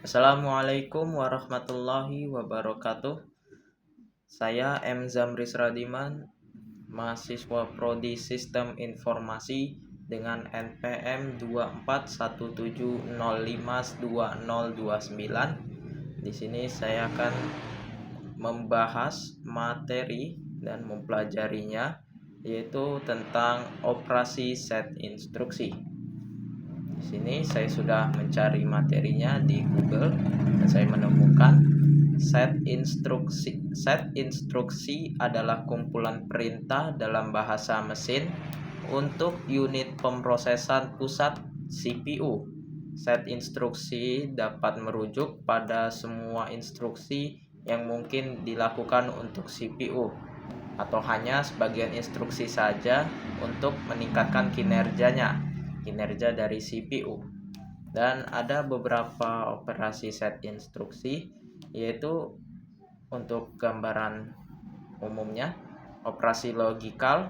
Assalamualaikum warahmatullahi wabarakatuh. Saya M. Zamris Radiman, mahasiswa Prodi Sistem Informasi dengan NPM 24170520029. Di sini saya akan membahas materi dan mempelajarinya, yaitu tentang operasi set instruksi. Di sini saya sudah mencari materinya di Google dan saya menemukan set instruksi. Set instruksi adalah kumpulan perintah dalam bahasa mesin untuk unit pemrosesan pusat CPU. Set instruksi dapat merujuk pada semua instruksi yang mungkin dilakukan untuk CPU atau hanya sebagian instruksi saja untuk meningkatkan kinerja dari CPU. Dan ada beberapa operasi set instruksi, yaitu untuk gambaran umumnya operasi logikal,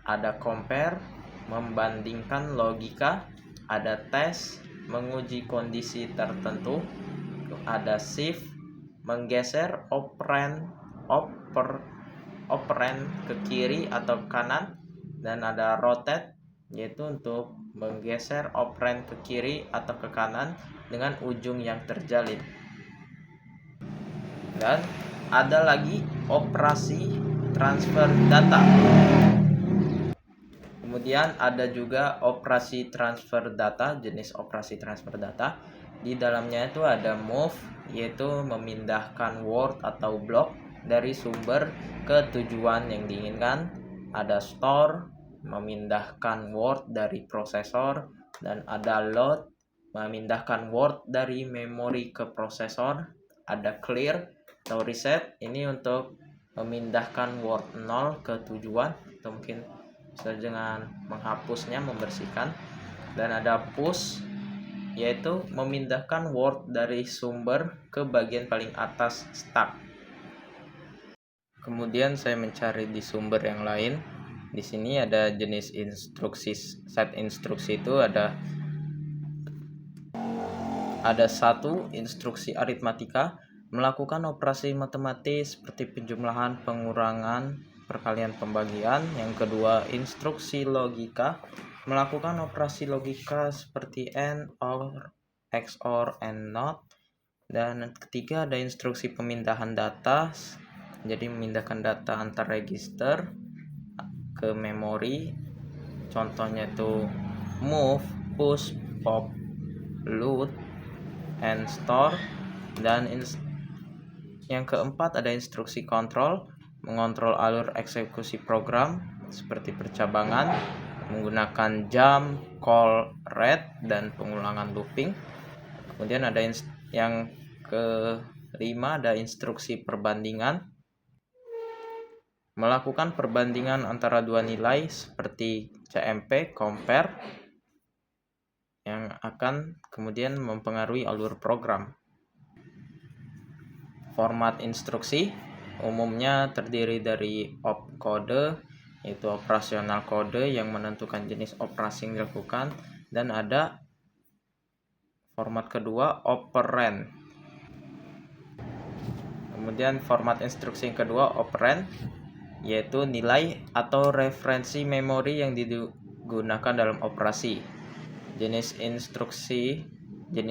ada compare, membandingkan logika, ada tes, menguji kondisi tertentu, ada shift, menggeser operand ke kiri atau kanan, dan ada rotate, yaitu untuk menggeser operand ke kiri atau ke kanan dengan ujung yang terjalin. Dan ada lagi operasi transfer data. Kemudian ada juga operasi transfer data, jenis operasi transfer data. Di dalamnya itu ada move, yaitu memindahkan word atau blok dari sumber ke tujuan yang diinginkan. Ada store, memindahkan word dari prosesor, dan ada load, memindahkan word dari memori ke prosesor. Ada clear atau reset, ini untuk memindahkan word 0 ke tujuan, atau mungkin bisa dengan menghapusnya, membersihkan. Dan ada push, yaitu memindahkan word dari sumber ke bagian paling atas stack. Kemudian saya mencari di sumber yang lain. Di sini ada jenis instruksi set instruksi, itu ada satu instruksi aritmatika, melakukan operasi matematis seperti penjumlahan, pengurangan, perkalian, pembagian. Yang kedua, instruksi logika, melakukan operasi logika seperti AND, OR, XOR, and NOT. Dan ketiga, ada instruksi pemindahan data, jadi memindahkan data antar register ke memori. Contohnya itu move, push, pop, load, and store. Dan yang keempat ada instruksi kontrol, mengontrol alur eksekusi program seperti percabangan menggunakan jump, call, read, dan pengulangan looping. Kemudian ada yang kelima, ada instruksi perbandingan, melakukan perbandingan antara dua nilai seperti CMP, compare, yang akan kemudian mempengaruhi alur program. Format instruksi umumnya terdiri dari opkode, yaitu operasional kode yang menentukan jenis operasi yang dilakukan, dan ada format kedua, operand. Kemudian format instruksi yang kedua, operand, yaitu nilai atau referensi memori yang digunakan dalam operasi. Jenis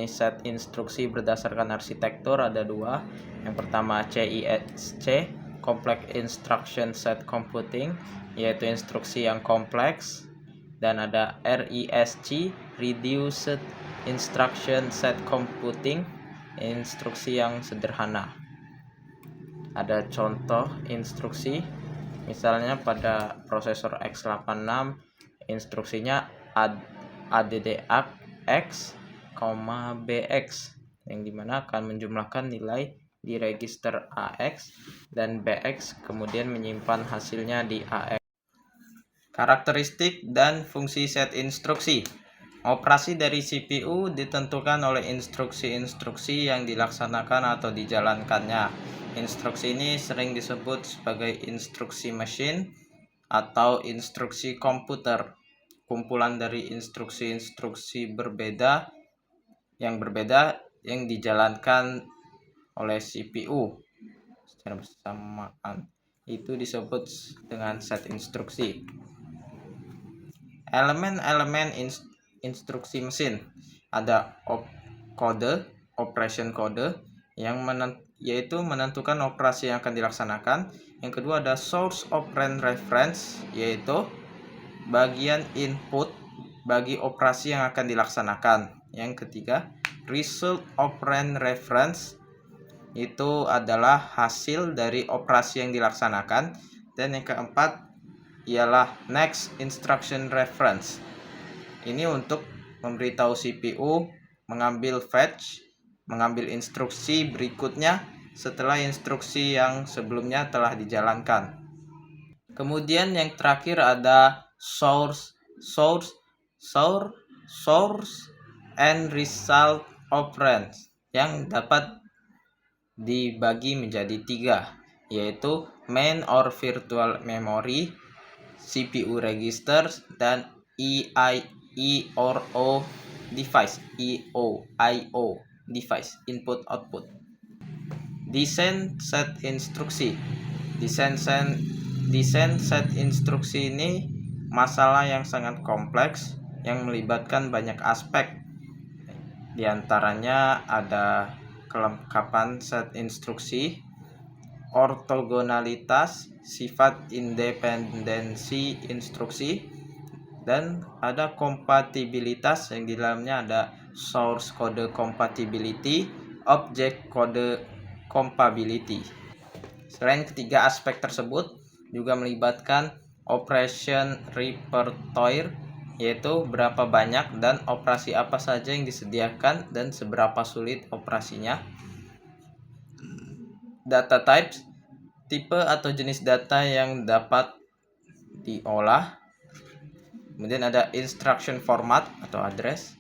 set instruksi berdasarkan arsitektur ada dua. Yang pertama CISC, Complex Instruction Set Computing, yaitu instruksi yang kompleks. Dan ada RISC, Reduced Instruction Set Computing, instruksi yang sederhana. Ada contoh instruksi, misalnya pada prosesor x86, instruksinya addx, bx, yang dimana akan menjumlahkan nilai di register AX dan BX, kemudian menyimpan hasilnya di AX. Karakteristik dan fungsi set instruksi. Operasi dari CPU ditentukan oleh instruksi-instruksi yang dilaksanakan atau dijalankannya. Instruksi ini sering disebut sebagai instruksi mesin atau instruksi komputer. Kumpulan dari instruksi-instruksi yang berbeda yang dijalankan oleh CPU secara bersamaan. Itu disebut dengan set instruksi. Elemen-elemen instruksi mesin ada kode, operation code yang yaitu menentukan operasi yang akan dilaksanakan. Yang kedua ada source operand reference, yaitu bagian input bagi operasi yang akan dilaksanakan. Yang ketiga, result operand reference, itu adalah hasil dari operasi yang dilaksanakan. Dan yang keempat ialah next instruction reference. Ini untuk memberitahu CPU mengambil fetch, mengambil instruksi berikutnya setelah instruksi yang sebelumnya telah dijalankan. Kemudian yang terakhir ada source and result operands yang dapat dibagi menjadi 3, yaitu main or virtual memory, CPU registers, dan IO device, input output. Desain set instruksi. Desain set instruksi ini masalah yang sangat kompleks yang melibatkan banyak aspek. Di antaranya ada kelengkapan set instruksi, ortogonalitas, sifat independensi instruksi, dan ada kompatibilitas yang di dalamnya ada source code compatibility, object code compatibility. Selain ketiga aspek tersebut juga melibatkan operation repertoire, yaitu berapa banyak dan operasi apa saja yang disediakan dan seberapa sulit operasinya. Data types, tipe atau jenis data yang dapat diolah. Kemudian ada instruction format atau address,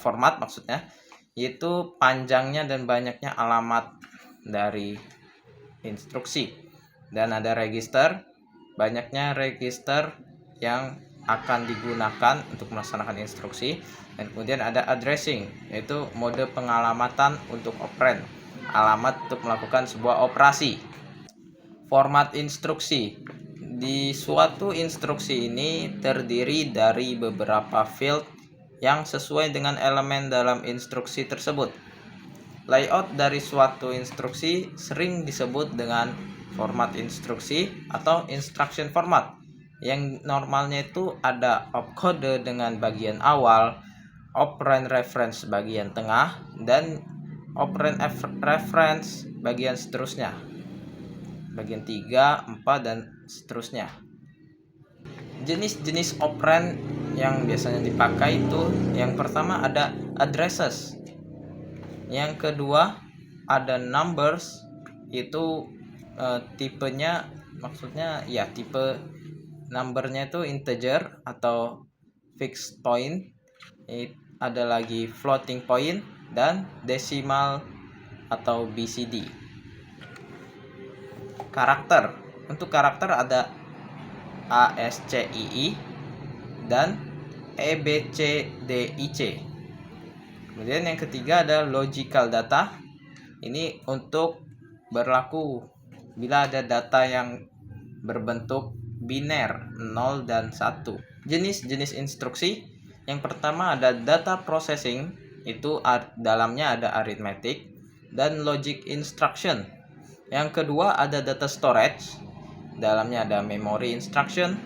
format maksudnya, yaitu panjangnya dan banyaknya alamat dari instruksi. Dan ada register, banyaknya register yang akan digunakan untuk melaksanakan instruksi. Dan kemudian ada addressing, yaitu mode pengalamatan untuk operand, alamat untuk melakukan sebuah operasi. Format instruksi. Di suatu instruksi ini terdiri dari beberapa field yang sesuai dengan elemen dalam instruksi tersebut. Layout dari suatu instruksi sering disebut dengan format instruksi atau instruction format, yang normalnya itu ada opcode dengan bagian awal, operand reference bagian tengah, dan operand reference bagian seterusnya, bagian 3, 4, dan seterusnya. Jenis-jenis operand yang biasanya dipakai itu, yang pertama ada addresses, yang kedua ada numbers, itu tipenya, maksudnya ya tipe numbernya itu integer atau fixed point, ada lagi floating point dan decimal atau BCD. Karakter, untuk karakter ada ASCII dan EBCDIC. Kemudian yang ketiga ada logical data. Ini untuk berlaku bila ada data yang berbentuk biner 0 dan 1. Jenis-jenis instruksi, yang pertama ada data processing, itu dalamnya ada arithmetic dan logic instruction. Yang kedua ada data storage, dalamnya ada memory instruction.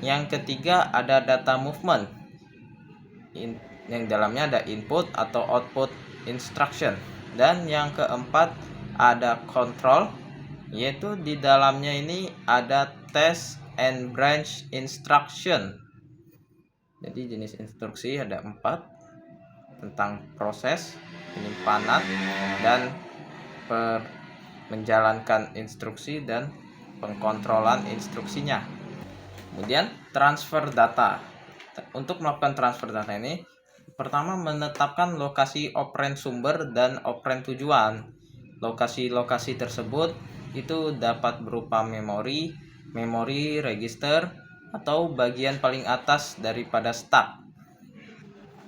Yang ketiga ada data movement, yang dalamnya ada input atau output instruction. Dan yang keempat ada control, yaitu di dalamnya ini ada test and branch instruction. Jadi jenis instruksi ada 4, tentang proses, penyimpanan, dan menjalankan instruksi dan pengkontrolan instruksinya. Kemudian transfer data. Untuk melakukan transfer data ini, pertama menetapkan lokasi operand sumber dan operand tujuan. Lokasi-lokasi tersebut itu dapat berupa memori, register, atau bagian paling atas daripada stack.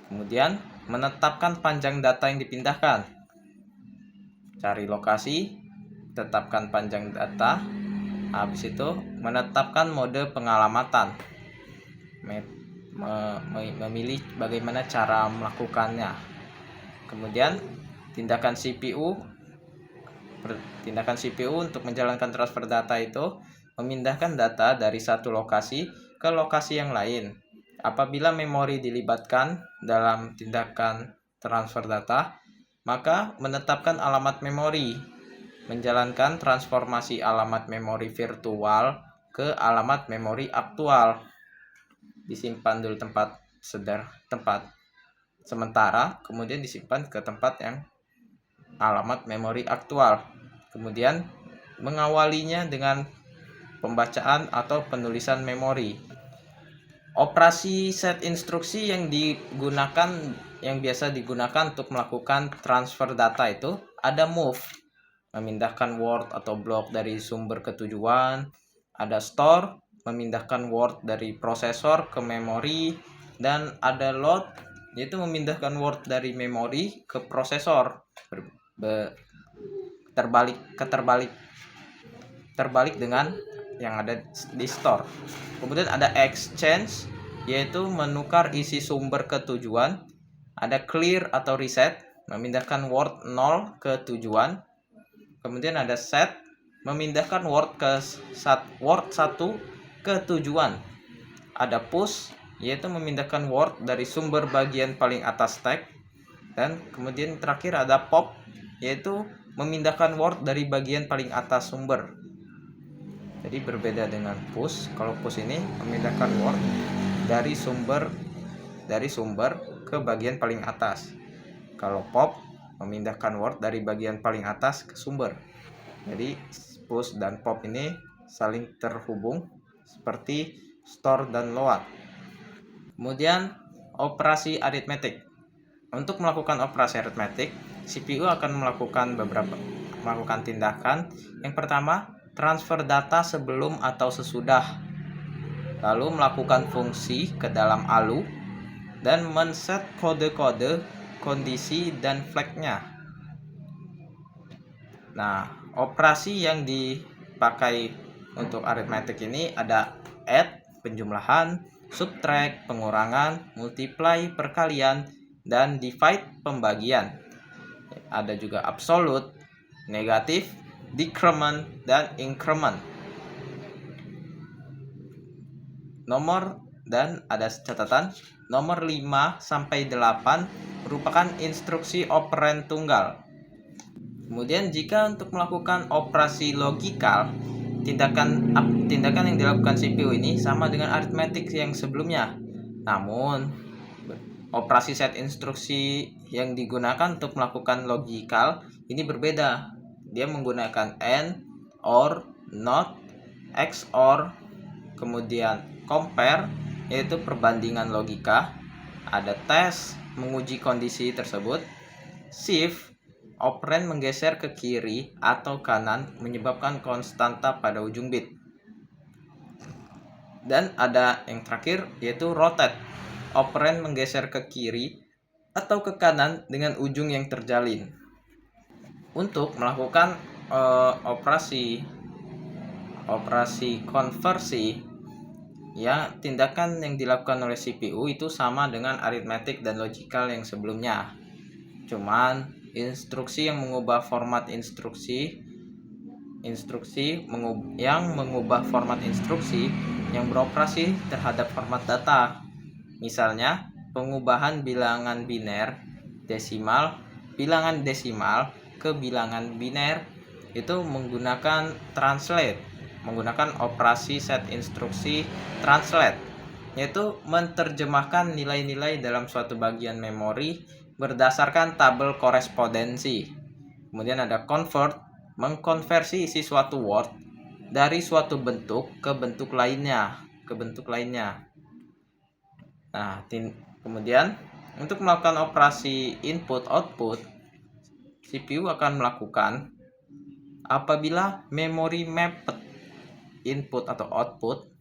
Kemudian menetapkan panjang data yang dipindahkan. cari lokasi, tetapkan panjang data, habis itu menetapkan mode pengalamatan, memilih bagaimana cara melakukannya. Kemudian tindakan CPU untuk menjalankan transfer data itu memindahkan data dari satu lokasi ke lokasi yang lain. Apabila memori dilibatkan dalam tindakan transfer data, maka menetapkan alamat memori, menjalankan transformasi alamat memori virtual ke alamat memori aktual, disimpan dulu tempat sementara, kemudian disimpan ke tempat yang alamat memori aktual, kemudian mengawalinya dengan pembacaan atau penulisan memori. Operasi set instruksi yang biasa digunakan untuk melakukan transfer data itu ada move, memindahkan word atau block dari sumber ke tujuan, ada store, memindahkan word dari prosesor ke memori, dan ada load, yaitu memindahkan word dari memori ke prosesor, terbalik dengan yang ada di store. Kemudian ada exchange, yaitu menukar isi sumber ke tujuan. Ada clear atau reset, memindahkan word 0 ke tujuan. Kemudian ada set, memindahkan word 1 ke tujuan. Ada push, yaitu memindahkan word dari sumber bagian paling atas stack. Dan kemudian terakhir ada pop, yaitu memindahkan word dari bagian paling atas sumber. Jadi berbeda dengan push. Kalau push ini memindahkan word dari sumber ke bagian paling atas. Kalau pop memindahkan word dari bagian paling atas ke sumber. Jadi push dan pop ini saling terhubung seperti store dan load. Kemudian operasi aritmetik. Untuk melakukan operasi aritmetik, CPU akan melakukan tindakan. Yang pertama, transfer data sebelum atau sesudah, lalu melakukan fungsi ke dalam ALU, dan men-set kode-kode, kondisi, dan flag-nya. Nah, operasi yang dipakai untuk aritmetik ini ada add, penjumlahan, subtract, pengurangan, multiply, perkalian, dan divide, pembagian. Ada juga absolute, negatif, decrement, dan increment. Dan ada catatan, nomor 5 sampai 8 merupakan instruksi operand tunggal. Kemudian jika untuk melakukan operasi logikal, tindakan yang dilakukan CPU ini sama dengan aritmetik yang sebelumnya. Namun operasi set instruksi yang digunakan untuk melakukan logikal ini berbeda. Dia menggunakan AND, OR, NOT, XOR, kemudian compare, yaitu perbandingan logika. Ada test, menguji kondisi tersebut. Shift, operand menggeser ke kiri atau kanan menyebabkan konstanta pada ujung bit. Dan ada yang terakhir, yaitu rotate, operand menggeser ke kiri atau ke kanan dengan ujung yang terjalin. Untuk melakukan operasi konversi, ya, tindakan yang dilakukan oleh CPU itu sama dengan aritmetik dan logikal yang sebelumnya. Cuman instruksi yang mengubah format yang beroperasi terhadap format data. Misalnya, pengubahan bilangan desimal ke bilangan biner itu menggunakan operasi set instruksi translate, yaitu menerjemahkan nilai-nilai dalam suatu bagian memori berdasarkan tabel korespondensi. Kemudian ada convert, mengkonversi isi suatu word dari suatu bentuk ke bentuk lainnya. Nah, kemudian untuk melakukan operasi input output, CPU akan melakukan apabila memori mapped input atau output,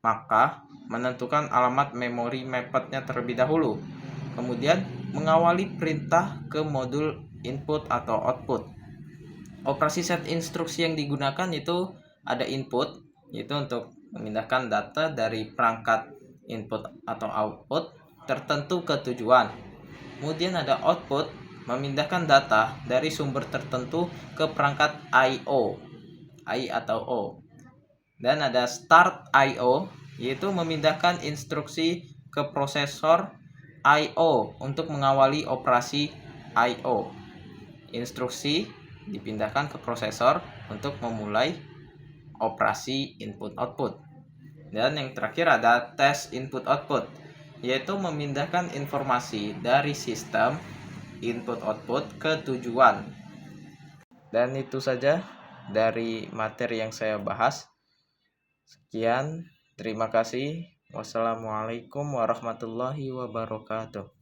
maka menentukan alamat memori mappednya terlebih dahulu, kemudian mengawali perintah ke modul input atau output. Operasi set instruksi yang digunakan itu ada input, yaitu untuk memindahkan data dari perangkat input atau output tertentu ke tujuan. Kemudian ada output, memindahkan data dari sumber tertentu ke perangkat I/O, I atau O. Dan ada start I/O, yaitu memindahkan instruksi ke prosesor I/O untuk mengawali operasi I/O. Instruksi dipindahkan ke prosesor untuk memulai operasi input output. Dan yang terakhir ada test input output, yaitu memindahkan informasi dari sistem input output ke tujuan. Dan itu saja dari materi yang saya bahas. Sekian, terima kasih. Wassalamualaikum warahmatullahi wabarakatuh.